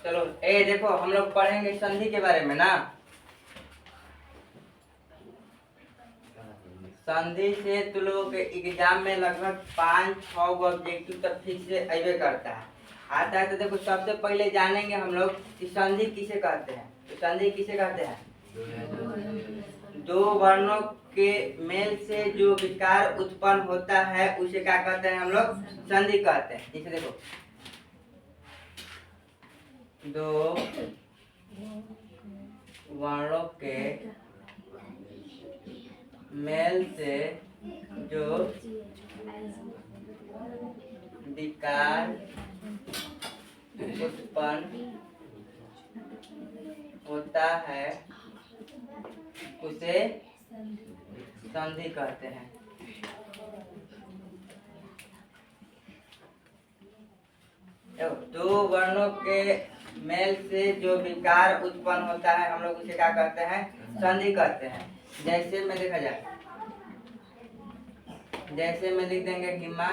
चलो ए देखो हम लोग पढ़ेंगे संधि के बारे में ना। संधि से तुम लोगों के एग्जाम में लगभग 5-6 गो ऑब्जेक्टिव तक ठीक से अबे करता है आता है। तो देखो सबसे पहले जानेंगे हम लोग कि संधि किसे कहते हैं। तो संधि किसे कहते हैं? दो वर्णों के मेल से जो विकार उत्पन्न होता है उसे क्या कहते हैं हम लोग? संधि कहते हैं। जैसे देखो दो वर्णों के मेल से जो विकार उत्पन्न होता है उसे संधि कहते हैं। दो वर्णों के मेल से जो विकार उत्पन्न होता है हम लोग उसे क्या कहते हैं? संधि कहते हैं। जैसे में देखा जाए, जैसे में लिख देंगे हिमा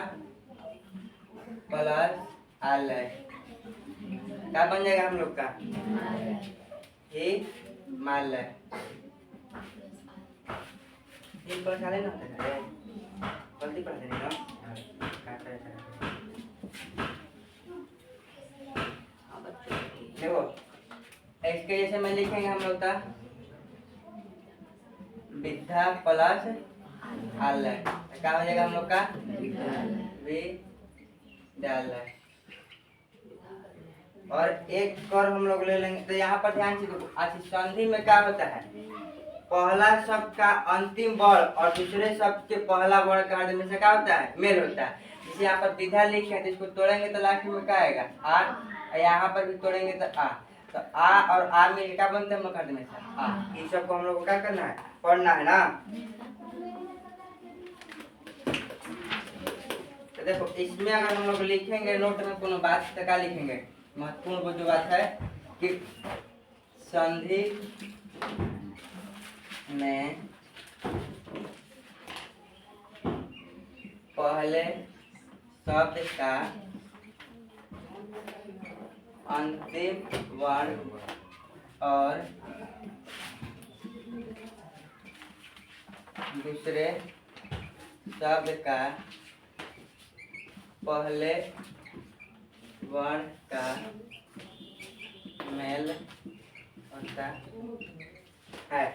प्लस आलय, क्या बन जाएगा हम लोग का? हिमालय। प्लस आलय ना होता है, गलती पढ़ देंगे ना। देखो इसके जैसे में लिखेंगे हम लोग का विद्या प्लस आलय, क्या हो जाएगा हम लोग का? विद्यालय। और एक और हम लोग ले लेंगे। तो यहाँ पर ध्यान से देखो, आज संधि में क्या होता है? पहला शब्द का अंतिम वर्ण और दूसरे शब्द के पहला वर्ण का में से क्या होता है? मेल होता है। जैसे यहाँ पर विद्या लिखे हैं तो इसको तोड़ेंगे तो लास्ट में क्या आएगा? आ। यहाँ पर भी तोड़ेंगे तो आ। तो आ और आ मिल क्या बनते हैं हम लोग का? में से आ। इन सबको हम लोग को क्या करना है? पढ़ना है ना। तो देखो इसमें अगर हम लोग लिखेंगे नोट में कोनो बात तो क्या लिखेंगे? महत्वपूर्ण जो बात है कि संधि में पहले शब्द का अंतिम वर्ण और दूसरे शब्द का पहले वर्ण का मेल होता है।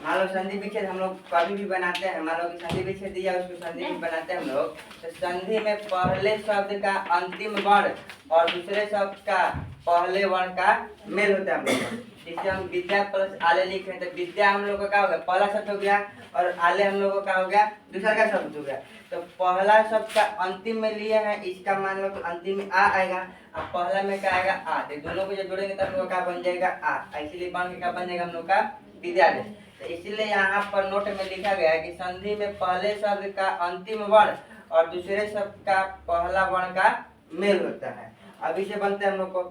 मान लो संधि विच्छेद हम लोग कभी भी बनाते हैं, मान लो कि संधि विच्छेद दिया उसको संधि भी बनाते हैं हम लोग। तो संधि में पहले शब्द का अंतिम वर्ण और दूसरे शब्द का पहले वर्ण का मेल होता है हम लोग। जिससे हम विद्या प्लस आले लिखे तो विद्या हम लोग का क्या हो गया? पहला शब्द हो गया और आले हम लोग का क्या हो गया? दूसरा का शब्द हो गया। तो पहला शब्द का अंतिम में लिए हैं, इसका मान लो कि अंतिम में आ आएगा और पहला में क्या आएगा? आ। तो दोनों को जब जोड़ेंगे तब हम लोग का बन जाएगा आ। इसीलिए बन के क्या बन जाएगा हम लोग का? विद्यालय। तो इसलिए यहाँ पर नोट में लिखा गया है कि संधि में पहले शब्द का अंतिम वर्ण और दूसरे शब्द का पहला वर्ण का मेल होता है। अब इसे बनते हैं हम लोग को।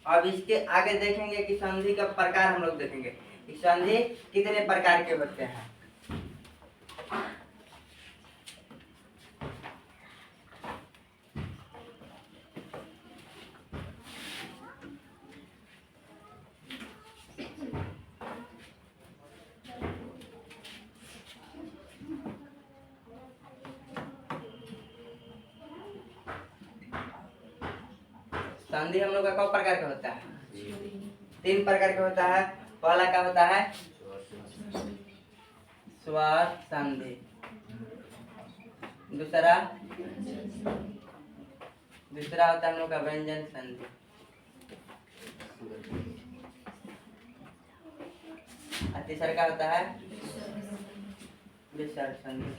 अब इसके आगे देखेंगे कि संधि का प्रकार हम लोग देखेंगे कि संधि कितने प्रकार के होते हैं। संधि हम लोग का कई प्रकार का होता है? 3 प्रकार का होता है। पहला क्या होता है? स्वर संधि। दूसरा होता है हम लोग का व्यंजन संधि। और तीसरा क्या होता है? विसर्ग संधि।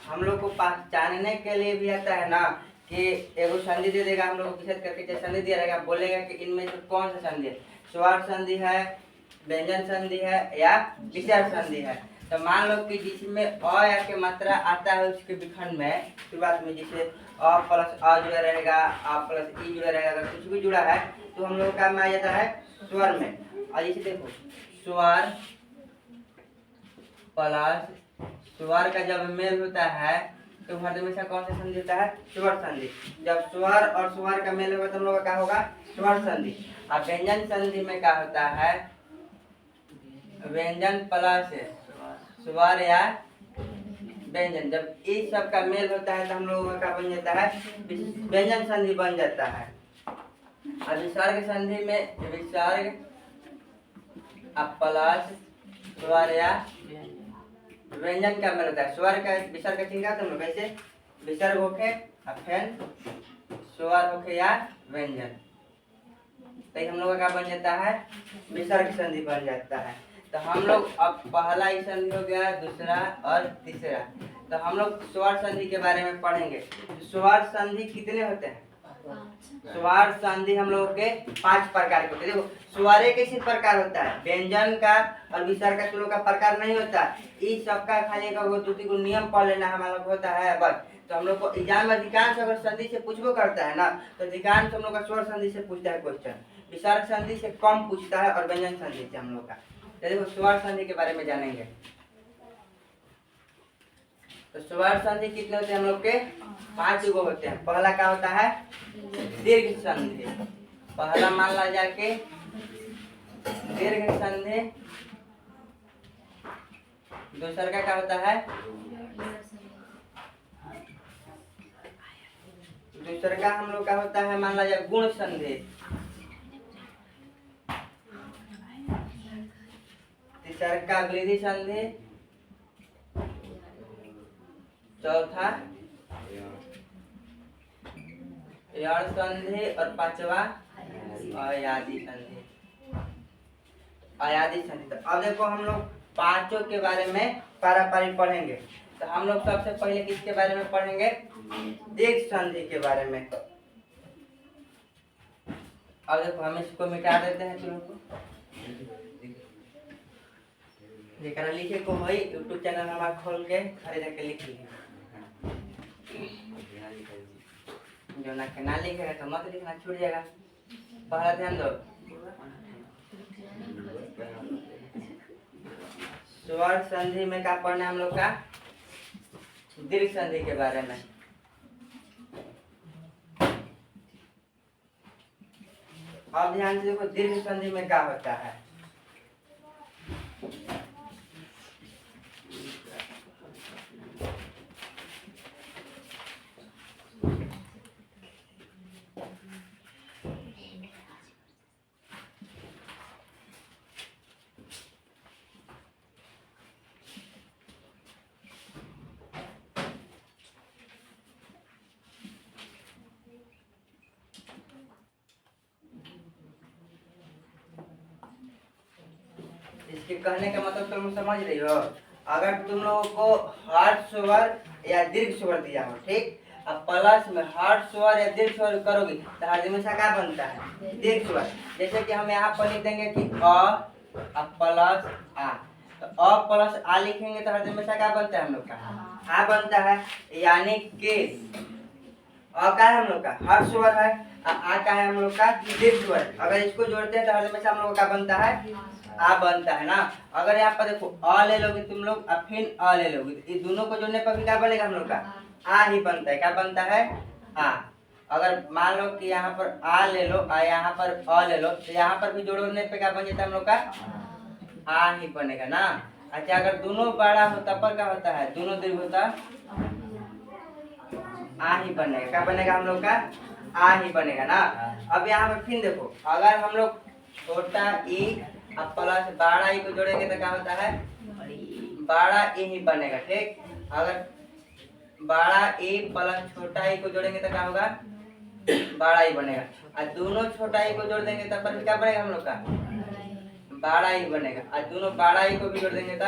हम लोग को पहचानने के लिए भी आता है ना कि एगो संधि दे देगा हम लोग को विशेष करके संधि दिया रहेगा, बोलेगा कि इनमें से कौन सा संधि है? स्वर संधि है, व्यंजन संधि है या विसर्ग संधि है। तो मान लो कि जिसमें अ या के मात्रा आता है उसके विखंड में शुरुआत में जैसे अ प्लस अ जुड़ा रहेगा, अ प्लस ई जुड़ा रहेगा, अगर कुछ भी जुड़ा है तो हम लोग का में आ जाता है स्वर में। और जैसे देखो स्वर प्लस स्वर का जब मेल होता है तो हर हमेशा कौन सा संधि होता है? स्वर संधि। जब स्वर और स्वर का मेल होगा तो हम लोग का क्या होगा? स्वर संधि। अब व्यंजन संधि में क्या होता है? व्यंजन प्लस स्वर या व्यंजन, जब इस सब का मेल होता है तो हम लोगों का क्या बन जाता है? व्यंजन संधि बन जाता है। अब विसर्ग संधि में विसर्ग अब प्लस स्वर या व्यंजन का मेल होता है। स्वर का विसर्ग का चिन्ह तुम लोग कैसे? विसर्ग होके अब फिर स्वर होके या व्यंजन, तो हम लोग का बन जाता है? विसर्ग संधि बन जाता है। तो हम लोग अब पहला ही संधि हो गया, दूसरा और तीसरा। तो हम लोग स्वर संधि के बारे में पढ़ेंगे। स्वर संधि कितने होते हैं? स्वर संधि हम लोग के 5 प्रकार के होते हैं। देखो स्वर एक ऐसी प्रकार होता है, व्यंजन का और विसर्ग का तुम लोग का प्रकार नहीं होता। इस सबका खाली एक दूसरी को नियम पढ़ लेना हमारा होता है बस। तो हम लोग को एग्जाम में अधिकांश अगर संधि से पूछबो करता है ना, तो अधिकांश हम लोग का स्वर संधि से पूछता है क्वेश्चन, विसर्ग संधि से कम पूछता है और व्यंजन संधि से हम लोग का। तो देखो स्वर संधि के बारे में जानेंगे। तो स्वर संधि कितने होते हैं हम लोग के? 5 गो होते हैं। पहला क्या होता है? दीर्घ संधि। पहला मान ला जाके दीर्घ संधि। दूसरा का क्या होता है? दूसरा का हम लोग का होता है मान ला जाए गुण संधि। तीसरा का वृद्धि संधि। चौथा यण संधि और पांचवा अयादि संधि। अयादि संधि। तो अब देखो हम लोग पांचों के बारे में पारापारी पढ़ेंगे। तो हम लोग सबसे पहले किसके बारे में पढ़ेंगे? दीर्घ संधि के बारे में। अब देखो हम इसको मिटा देते हैं तुम को, जेकरा लिखे को होई यूट्यूब चैनल हमारा खोल के खरीद के लिख लीजिए। जो ना लिखेगा तो मत लिखना, छूट जाएगा। पहला ध्यान दो, स्वर संधि में क्या पढ़ना है हम लोग का? दीर्घ संधि के बारे में। अब ध्यान से देखो दीर्घ संधि में क्या होता है। इसके कहने का मतलब तुम समझ रही हो? अगर तुम लोगों को हर्ष स्वर या दीर्घ स्वर दिया हो, ठीक, अब प्लस में हर्ष स्वर या दीर्घ स्वर करोगे तो हर हमेशा क्या बनता है? दीर्घ स्वर। जैसे कि हम यहाँ पर लिख देंगे कि अ प्लस आ, तो अ प्लस आ लिखेंगे तो हर हमेशा क्या बनता है हम लोग का? आ बनता है। यानी कि अ का है हम लोग का? हर्ष स्वर है। आ का है हम लोग का? दीर्घ स्वर। अगर इसको जोड़ते हैं तो हर हमेशा हम लोग का बनता है? आ बनता है ना। अगर यहाँ पर देखो अ ले लोगे तुम लोग और फिर अ ले लोगे, तो ये दोनों को जोड़ने पर भी क्या बनेगा हम लोग का? आ ही बनता है। क्या बनता है? आ। अगर मान लो कि यहाँ पर आ ले लो और यहाँ पर अ ले लो, तो यहाँ पर भी जोड़ने पे क्या बन जाता है हम लोग का? आ ही बनेगा ना। अच्छा अगर दोनों बड़ा होता पर क्या होता है? दोनों दीर्घ होता आ ही बनेगा। क्या बनेगा हम लोग का? आ ही बनेगा ना। अब यहाँ पर फिर देखो, अगर हम लोग छोटा ई अब प्लस बड़ा ई को जोड़ेंगे तो क्या होता है? बड़ा ई ही बनेगा, ठीक। अगर बड़ा ई प्लस छोटा ई को जोड़ेंगे तो क्या होगा? बड़ा ई बनेगा। और दोनों छोटा ई को जोड़ देंगे तब पर क्या बनेगा हम लोग का? बड़ा ई बनेगा। और दोनों बड़ा ई को भी जोड़ देंगे तो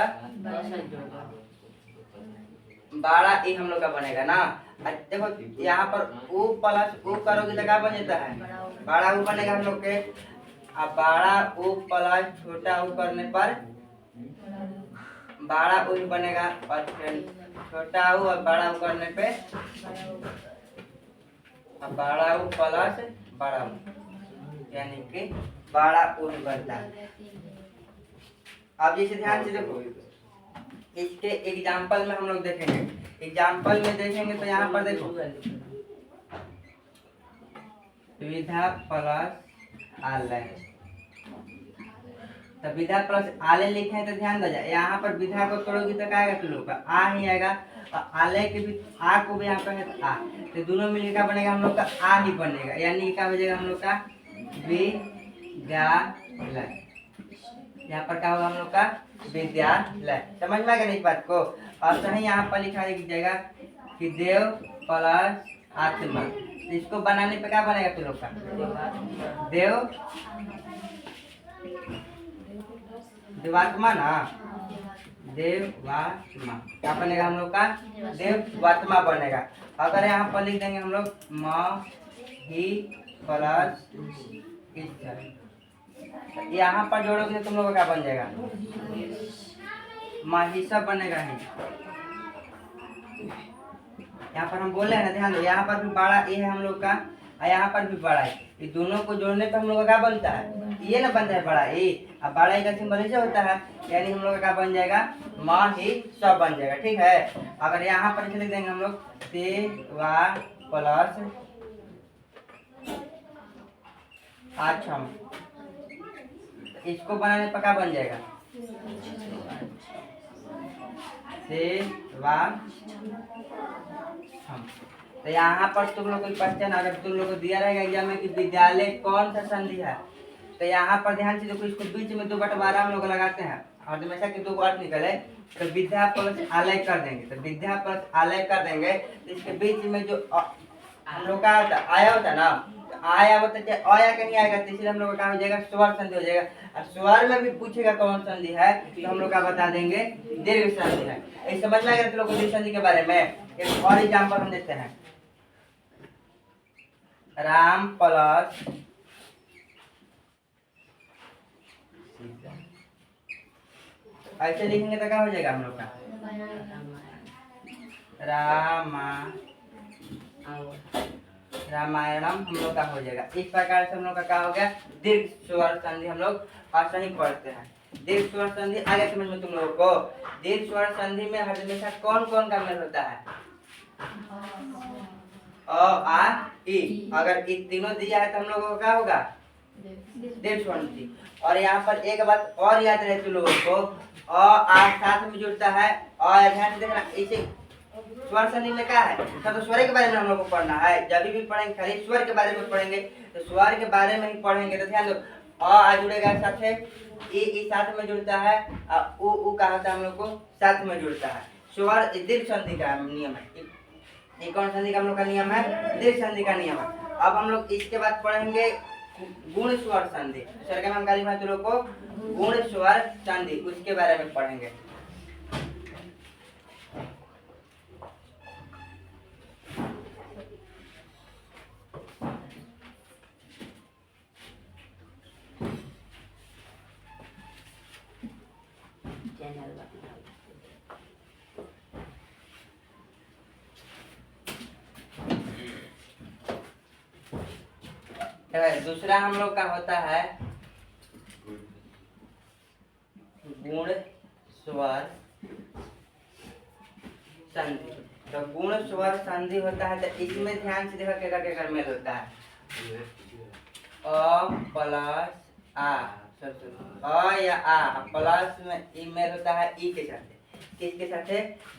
बड़ा ई हम लोग का बनेगा ना। देखो यहाँ पर u प्लस u करोगे तो क्या बन जाता है? बड़ा u बनेगा हम लोग के। अब बड़ा u प्लस छोटा u करने पर बड़ा u ही बनेगा, और छोटा u और बड़ा u करने पे बड़ा u प्लस बड़ा u, यानी कि बड़ा u ही बनता है। अब जैसे ध्यान से देखो, इसके एग्जाम्पल में हम लोग देखेंगे। एग्जाम्पल में देखेंगे तो यहाँ पर देखो विधा प्लस आलय, तो विधा प्लस आलय लिखे हैं तो ध्यान दो जाए, यहाँ पर विधा को तोड़ोगी तो क्या आएगा तुम लोग का आ ही आएगा, और आलय के भी आ को भी यहाँ पर है तो आ, तो दोनों मिलकर क्या बनेगा हम लोग का आ ही बनेगा, यानी क्या हो जाएगा हम लोग का विद्यालय। यहाँ पर क्या होगा हम लोग का विद्यालय। समझ में आएगा इस बात को। और सही यहाँ पर लिखा जाएगा कि देव प्लस आत्मा, इसको बनाने पे क्या बनेगा तुम लोग का देवात्मा ना, देवात्मा क्या बनेगा हम लोग का देवात्मा बनेगा। अगर यहाँ पर लिख देंगे हम लोग म ही प्लस यहाँ पर जोड़ोगे तो तुम लोग का क्या बन जाएगा महिषा बनेगा ही। यहाँ पर हम बोले हैं ना, ध्यान दो, यहाँ पर भी बड़ा ए है हम लोग का और यहाँ पर भी बड़ा है, ये दोनों को जोड़ने पर हम लोग का क्या बनता है ये ना बनता है बड़ा ए, अब बड़ा ए का सिंबल ऐसे होता है, यानी हम लोग का क्या बन जाएगा महिषा बन जाएगा। ठीक है, अगर यहाँ पर लिख देंगे हम लोग सेवा प्लस आछम, इसको बनाने पर क्या बन जाएगा सेवा। तो यहाँ पर तुम लोग को क्वेश्चन अगर तुम लोग को दिया रहेगा एग्जाम में कि विद्यालय कौन सा संधि है, तो यहाँ पर ध्यान से देखो, इसको बीच में 2 बटा 12 हम लोग लगाते हैं और हमेशा के 2 अर्थ निकले तो विद्या प्लस आलय कर देंगे, तो विद्या प्लस आलय कर देंगे तो इसके बीच में जो हम लोग का आया होता है ना, आया होता है आया कहीं आएगा, तो इसलिए हम लोग का हो जाएगा स्वर संधि हो जाएगा। और स्वर में भी पूछेगा कौन संधि है तो हम लोग का बता देंगे दीर्घ संधि है। ऐसे समझ में आएगा तुम लोग को दीर्घ संधि के बारे में। एक और एग्जांपल हम देते हैं, राम प्लस ऐसे लिखेंगे तो क्या हो जाएगा हम लोग का रामायणम हम लोग का हो जाएगा। इस प्रकार से हम लोग का क्या हो गया दीर्घ स्वर संधि हम लोग आसानी पढ़ते हैं। दीर्घ स्वर संधि आगे समझ में तुम लोगों को, दीर्घ स्वर संधि में हमेशा कौन कौन का मेल होता है अ आ ई, अगर ये तीनों दिया है तो हम लोगों को क्या होगा दीर्घ स्वर संधि। और यहाँ पर एक बात और याद रहे तुम लोगों को, अ आ साथ में जुड़ता है, ध्यान से देखना इसे स्वर संधि में क्या है तो स्वर के बारे में हम लोग को पढ़ना है, जब भी पढ़ेंगे खाली स्वर के बारे में पढ़ेंगे, तो स्वर के बारे में ही पढ़ेंगे। तो ध्यान दो आ जुड़ेगा साथ है, ई साथ में जुड़ता है, उ का होता है हम लोग को साथ में जुड़ता है। स्वर दीर्घ संधि का नियम है, ये कौन संधि का हम लोग का नियम है दीर्घ संधि का नियम है। अब हम लोग इसके बाद पढ़ेंगे गुण स्वर संधि, सरगम हम गाली भाई लोग को गुण स्वर संधि उसके बारे में पढ़ेंगे। दूसरा हम लोग का होता है गुण स्वर संधि। तो गुण स्वर संधि होता है, तो इसमें ध्यान से देखो क्या क्या मेल होता है अ प्लस आ, अ या आ प्लस में ई मेल होता है ई के साथ, किसके साथ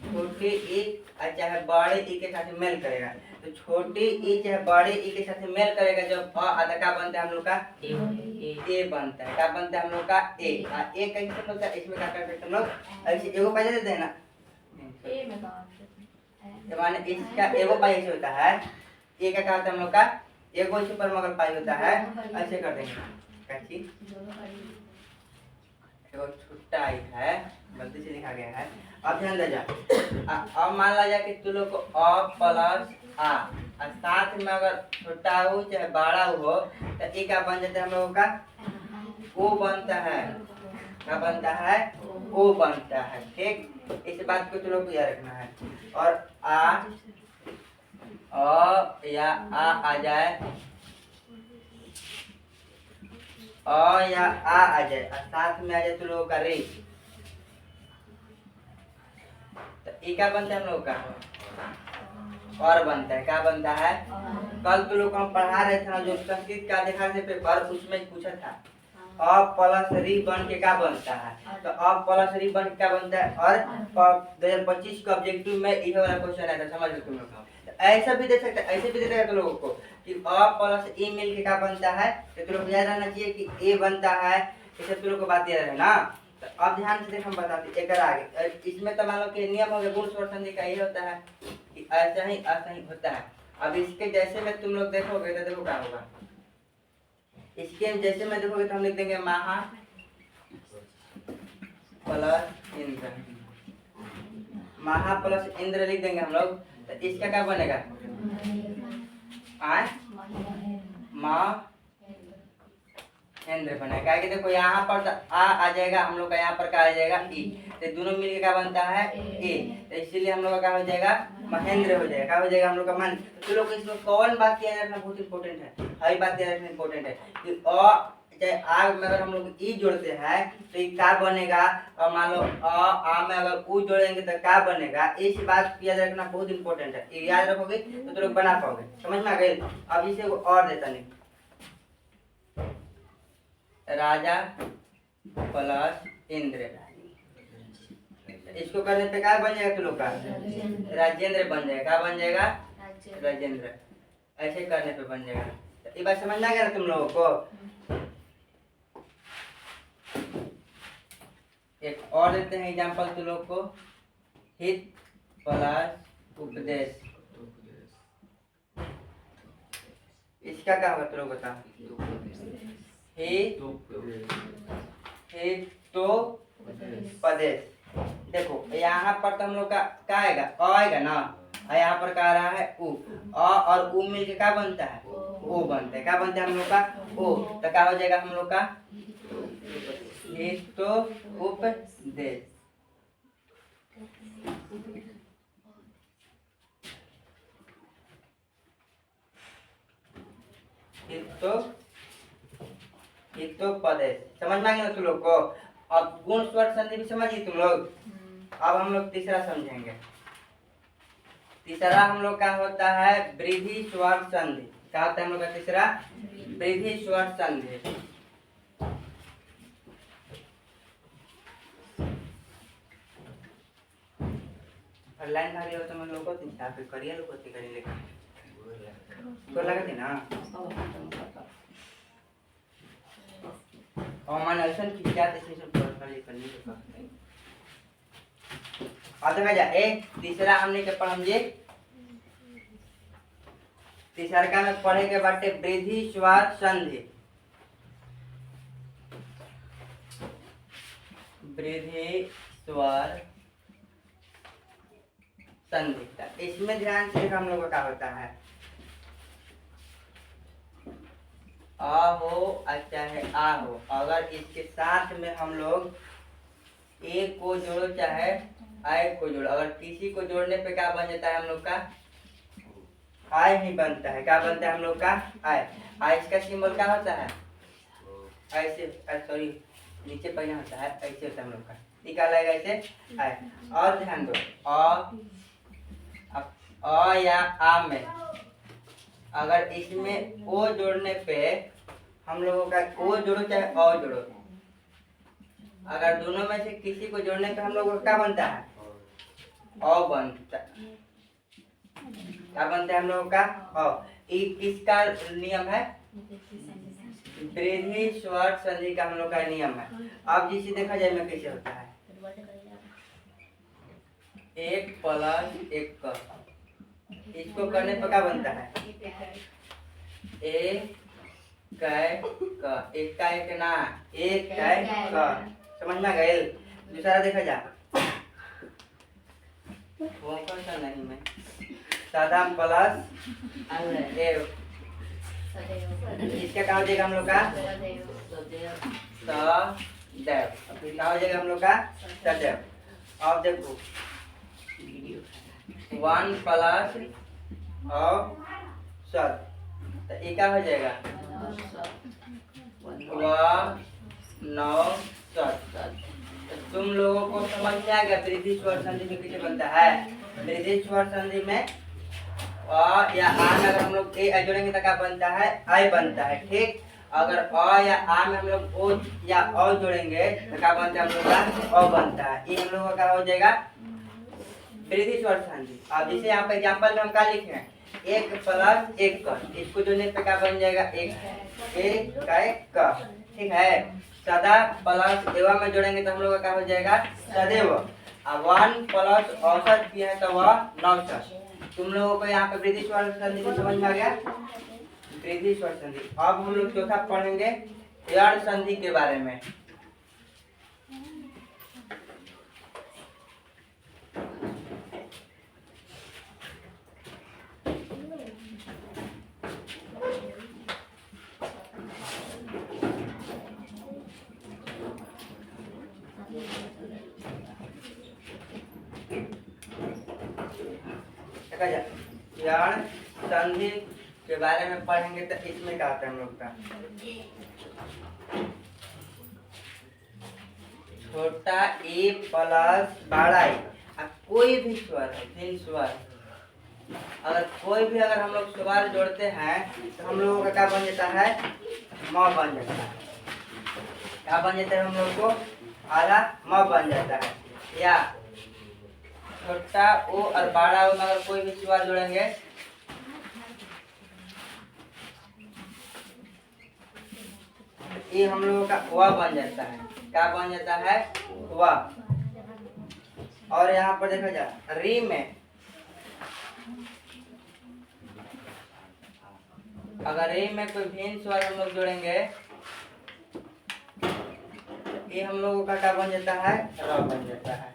छोटे ई चाहे बड़े ई के साथ मेल करेगा। तो छोटे ई चाहे बड़े ई के साथ मेल करेगा, जब आधा का बनता है हम लोग का ए बनता है, क्या बनता है हम लोग का ए। ए कैसे होता है इसमें क्या करते हम लोग ऐसे एगो पाई देते हैं ना, माने इसका एगो पाई ऐसे होता है, ए का क्या होता है हम लोग का एगो इस पर मगर पाई होता है, ऐसे कर देंगे कैसी एगो छुट्टा आई है गलती से लिखा गया है। अब ध्यान दे जा, अब मान ला जा कि तू लोग को अ प्लस आ और साथ में अगर छोटा हो चाहे बड़ा हो तो ये क्या बन जाता है हम लोगों का ओ बनता है, क्या बनता है ओ बनता है। ठीक, इस बात को तू लोग को याद रखना है। और या आ जाए अ या आ जाए और साथ में आ जाए तो लोगों का रे, तो ये क्या बनता है हम लोग का और बनता है, क्या बनता है? कल तो लोग हम पढ़ा रहे थे ना, जो संस्कृत का देखा थे पेपर, उसमें पूछा था अ प्लस री बन के क्या बनता है, तो अ प्लस री बन के क्या बनता है। और 2025 के ऑब्जेक्टिव में ये वाला क्वेश्चन आया था, समझ लो तुम लोग। ऐसा भी दे सकते, ऐसे भी दे देगा तुम लोगों को कि अ प्लस ए मिल के क्या बनता है, तो तुम लोग याद रहना चाहिए कि ए बनता है, ये सब तुम लोग को बात याद है ना। तो अब ध्यान से देख, हम बताते एक आगे, इसमें तो मान लो कि नियम हो गया गुण स्वर संधि का, ये होता है कि ऐसा ही होता है। अब इसके जैसे में तुम लोग देखोगे तो देखो क्या होगा, इसके जैसे में देखोगे तो हम लिख देंगे महा प्लस इंद्र, महा प्लस इंद्र लिख देंगे हम लोग। तो इसका क्या बनेगा, महेंद्र बनेगा, कि देखो यहाँ पर आ जाएगा, हम लोग का यहाँ पर क्या आ जाएगा ई, तो दोनों मिलके क्या बनता है ए, तो इसीलिए हम लोग का क्या हो जाएगा महेंद्र हो जाएगा, क्या हो जाएगा हम लोग का मन। तो लोग इसमें कौन बात याद रखना बहुत इंपॉर्टेंट है, हर बात याद रखना इंपॉर्टेंट है कि चाहे आ में अगर हम लोग ई जोड़ते हैं तो ये क्या बनेगा, और मान लो आ में अगर ऊ जोड़ेंगे तो क्या बनेगा, इस बात याद रखना बहुत इंपॉर्टेंट है। ये याद रखोगे तो तुम लोग बना पाओगे, समझ में आ गई। अब इसे और देता नहीं, राजा प्लस इंद्र, इसको करने पे क्या बन जाएगा तुम लोग का, राजेंद्र बन जाएगा, क्या बन जाएगा राजेंद्र, ऐसे करने पे बन जाएगा। तो ये बात समझ में आ गया ना तुम लोगों को। एक और देते हैं एग्जांपल तुम लोग को, हित प्लस उपदेश, इसका क्या होगा तुम लोग बता, पदेश। देखो यहाँ पर तो हम लोग का क्या आएगा, अ आएगा ना, और यहाँ पर क्या आ रहा है उ, अ और उ मिलके क्या बनता है, ओ बनता है, क्या बनता है हम लोग का ओ, तो क्या हो जाएगा हम लोग का हित उपदेश। हितोपदेश समझ में आ गया तुम लोग को। अब गुण स्वर संधि भी समझिए तुम लोग। अब हम लोग तीसरा समझेंगे। तीसरा हम लोग का होता है वृद्धि स्वर संधि। क्या होता है हम लोग का तीसरा, वृद्धि स्वर संधि। लाइन भारी हो तो हम लोग को तीन चार पे करिए लोग को करिए लेकर तो लगा थी ना। और मान ऐसा कि क्या जैसे सब करने का आता है जा ए तीसरा हमने के पढ़े तीसरा का में पढ़े के बाटे वृद्धि स्वर संधि। वृद्धि स्वर संधि इसमें ध्यान से हम लोगों का होता है आ हो चाहे आ हो, अगर इसके साथ में हम लोग एक को जोड़ो चाहे आय को जोड़ो, अगर किसी को जोड़ने पे क्या बन जाता है हम लोग का आय ही बनता है। क्या बनता है हम लोग का आय। आय इसका सिंबल क्या होता है ऐसे, सॉरी नीचे पहले होता है ऐसे होता है हम लोग का, निकाला है ऐसे आय। और ध्यान दो अ या आ में अगर इसमें ओ जोड़ने पे हम लोगों का ओ जोड़ो चाहे अ जोड़ो, अगर दोनों में से किसी को जोड़ने पे हम लोगों का क्या बनता है अ बनता है। क्या बनता है हम लोगों का अ। किसका नियम है, वृद्धि स्वर संधि का हम लोग का नियम है। अब जिसे देखा जाए में कैसे होता है एक प्लस एक का, इसको करने पर क्या बनता है एक का, एक का एक ना एक का, समझ में गए। दूसरा देखा जा वो कौन सा नहीं में सादा प्लस देव, इसका क्या हो जाएगा हम लोग का सदैव, क्या हो जाएगा हम लोग का सदैव। अब देखो 1 प्लस और सद, तो ये क्या हो जाएगा नौ सद। तो तुम लोगों को समझ में आ गया वृद्धि स्वर संधि में कैसे बनता है। वृद्धि स्वर संधि में अ या आ में अगर हम लोग ए जोड़ेंगे तो क्या बनता है? आई बनता है। ठीक, अगर अ या आ में हम लोग ओ या औ जोड़ेंगे तो क्या बनता है? हम लोग का अ बनता है। ये हम लोग का क्या हो जाएगा? वृद्धि स्वर संधि। अब जैसे यहाँ पे एग्जाम्पल में हम क्या लिखे हैं? एक प्लस एक का, इसको जोड़ने पे क्या बन जाएगा? एक का एक का। ठीक है, सदा प्लस एवं में जोड़ेंगे तो हम लोग का क्या हो जाएगा? सदैव। अब 1 प्लस औसत किया है तो वह 900। तुम लोगों को यहाँ पे वृद्धि स्वर संधि को समझ में आ गया? वृद्धि स्वर संधि। अब हम लोग चौथा पढ़ेंगे यण संधि के बारे में। यण संधि के बारे में पढ़ेंगे तो इसमें क्या आता है हम लोग का? छोटा ए प्लस बड़ा ए, कोई भी स्वर है, 3 स्वर, अगर कोई भी अगर हम लोग स्वर जोड़ते हैं तो हम लोगों का क्या बन जाता है? म बन जाता है। क्या बन जाता है? हम लोग को आधा म बन जाता है। या छोटा ओ और बड़ा ओ में अगर कोई भी स्वर जोड़ेंगे ये हम लोगों का व बन जाता है। क्या बन जाता है? व। और यहाँ पर देखा जाए री में अगर री में कोई भिन्न स्वर हम लोग जोड़ेंगे ये हम लोगों का क्या बन जाता है? र बन जाता है।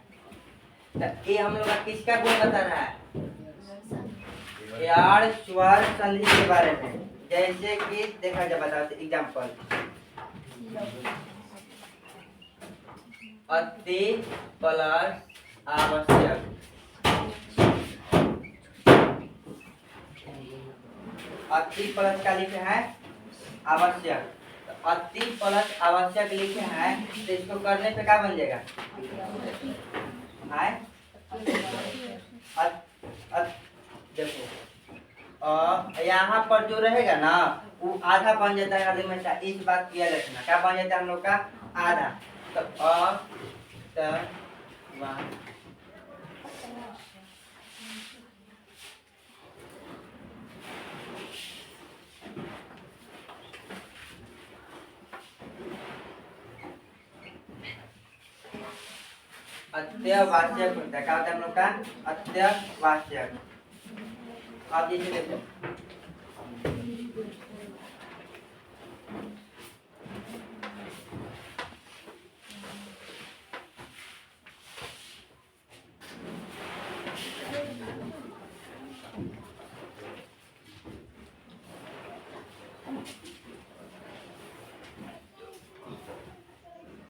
तो ये हम लोग का किसका गुण बता रहा है? यण स्वर संधि के बारे में। जैसे कि देखा जाए, बताते एग्जाम्पल, अति प्लस आवश्यक, अति प्लस क्या लिखे हैं? आवश्यक। तो अति प्लस आवश्यक लिखे हैं तो इसको करने पे क्या बन जाएगा? देखो यहाँ पर जो रहेगा ना वो आधा बन जाता है। हमेशा इस बात किया रखना, क्या बन जाता है हम लोग का? आधा। तो अत्यवाच्यक होता है। क्या होता है हम लोग का? अत्यवाच्यक। आप जैसे देखो